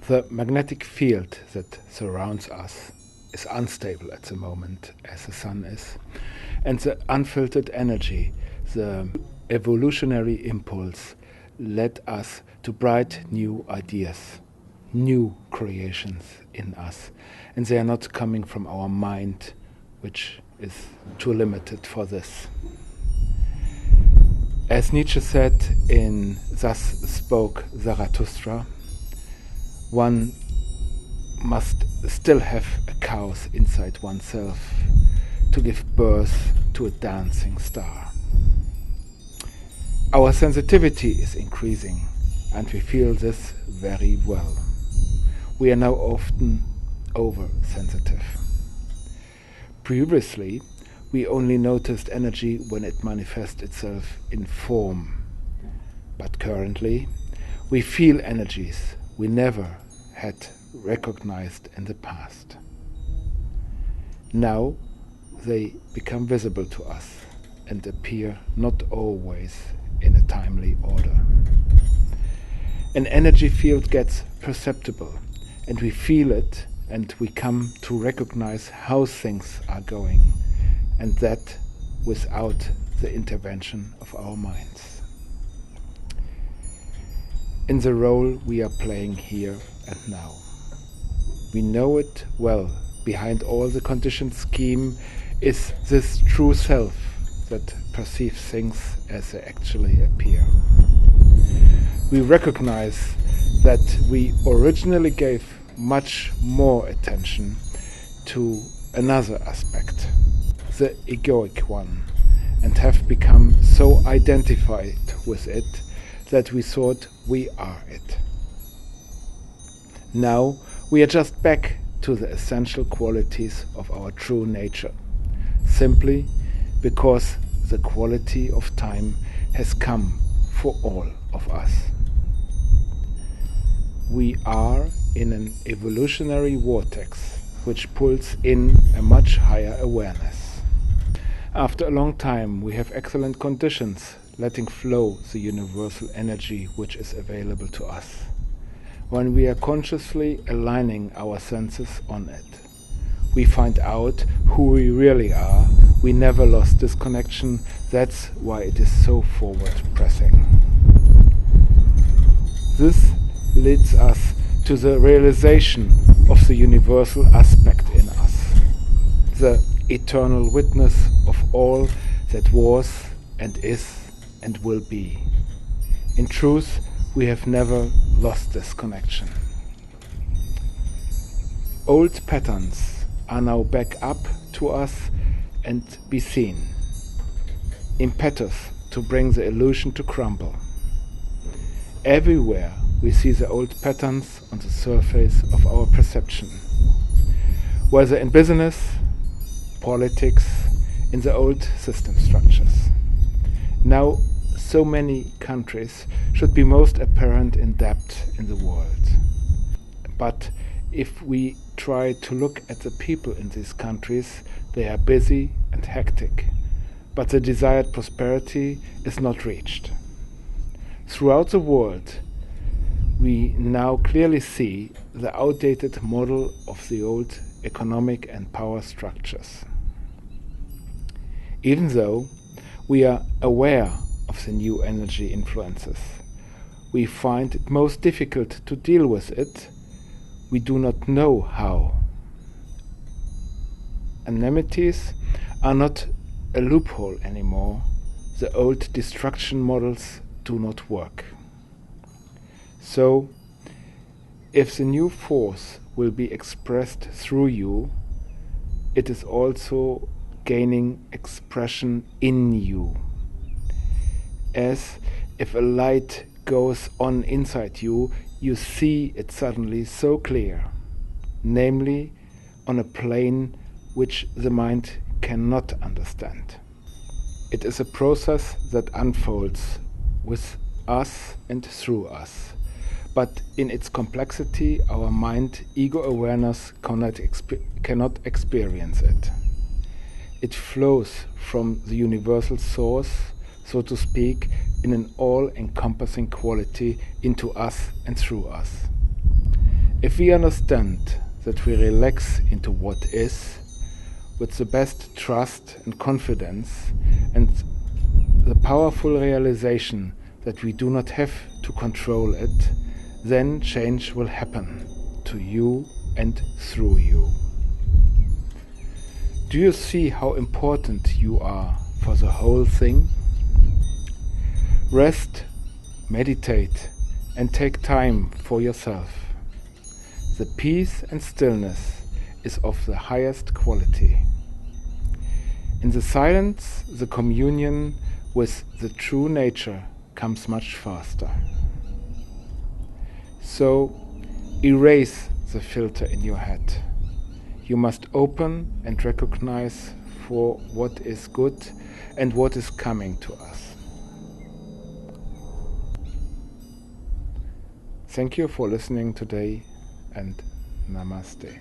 The magnetic field that surrounds us is unstable at the moment, as the sun is, and the unfiltered energy, the evolutionary impulse, led us to bright new ideas, new creations in us, and they are not coming from our mind, which is too limited for this. As Nietzsche said in Thus Spoke Zarathustra, one must still have a chaos inside oneself to give birth to a dancing star. Our sensitivity is increasing, and we feel this very well. We are now often oversensitive. Previously, we only noticed energy when it manifests itself in form. But currently, we feel energies we never had recognized in the past. Now they become visible to us and appear not always in a timely order. An energy field gets perceptible, and we feel it, and we come to recognize how things are going, and that without the intervention of our minds. In the role we are playing here and now. We know it well. Behind all the conditioned scheme is this true self that perceives things as they actually appear. We recognize that we originally gave much more attention to another aspect, the egoic one, and have become so identified with it that we thought we are it. Now we are just back to the essential qualities of our true nature, simply because the quality of time has come for all of us. We are in an evolutionary vortex which pulls in a much higher awareness. After a long time, we have excellent conditions, letting flow the universal energy which is available to us. When we are consciously aligning our senses on it, we find out who we really are. We never lost this connection. That's why it is so forward pressing. This leads us to the realization of the universal aspect in us, the eternal witness of all that was and is and will be. In truth, we have never lost this connection. Old patterns are now back up to us and be seen, impetus to bring the illusion to crumble. Everywhere we see the old patterns on the surface of our perception, whether in business, politics, in the old system structures. Now, so many countries should be most apparent in debt in the world. But if we try to look at the people in these countries, they are busy and hectic, but the desired prosperity is not reached. Throughout the world, we now clearly see the outdated model of the old economic and power structures. Even though we are aware of the new energy influences, we find it most difficult to deal with it. We do not know how. Enmities are not a loophole anymore. The old destruction models do not work. So, if the new force will be expressed through you, it is also gaining expression in you. As if a light goes on inside you, you see it suddenly so clear, namely on a plane which the mind cannot understand. It is a process that unfolds with us and through us, but in its complexity our mind, ego awareness cannot experience it. It flows from the universal source, so to speak, in an all-encompassing quality into us and through us. If we understand that we relax into what is, with the best trust and confidence, and the powerful realization that we do not have to control it, then change will happen to you and through you. Do you see how important you are for the whole thing? Rest, meditate, and take time for yourself. The peace and stillness is of the highest quality. In the silence, the communion with the true nature comes much faster. So, erase the filter in your head. You must open and recognize for what is good and what is coming to us. Thank you for listening today, and Namaste.